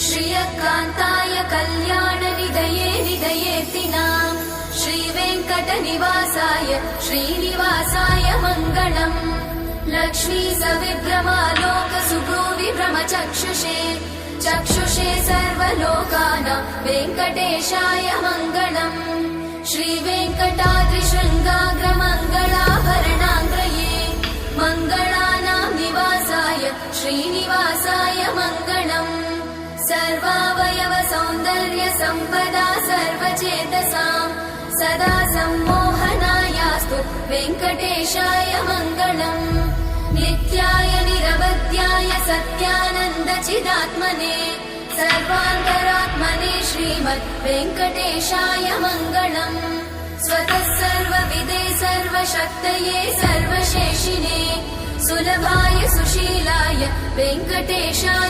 श्रियकान्ताय कल्याणनिधये निधयेऽर्थिनाम् श्रीवेङ्कटनिवासाय श्रीनिवासाय मङ्गलम् लक्ष्मी सविभ्रमालोकसुभ्रूविभ्रमचक्षुषे चक्षुषे सर्वलोकानां वेङ्कटेशाय मङ्गलम् श्रीवेङ्कटाद्रिशृङ्गाग्रमङ्गलाभरणाङ्ग्रये मङ्गलानां निवासाय श्रीनिवासाय मङ्गलम् सर्वावयव सौन्दर्य सम्पदा सर्वचेतसां सदा सम्मोहनायास्तु वेङ्कटेशाय मङ्गलम् नित्याय निरवध्याय सत्यानन्दचिदात्मने सर्वान्तरात्मने श्रीमद् वेङ्कटेशाय मङ्गलम् स्वतः सर्वविदे सर्वशक्तये सर्वशेषिने सुलभाय सुशीलाय वेङ्कटेशाय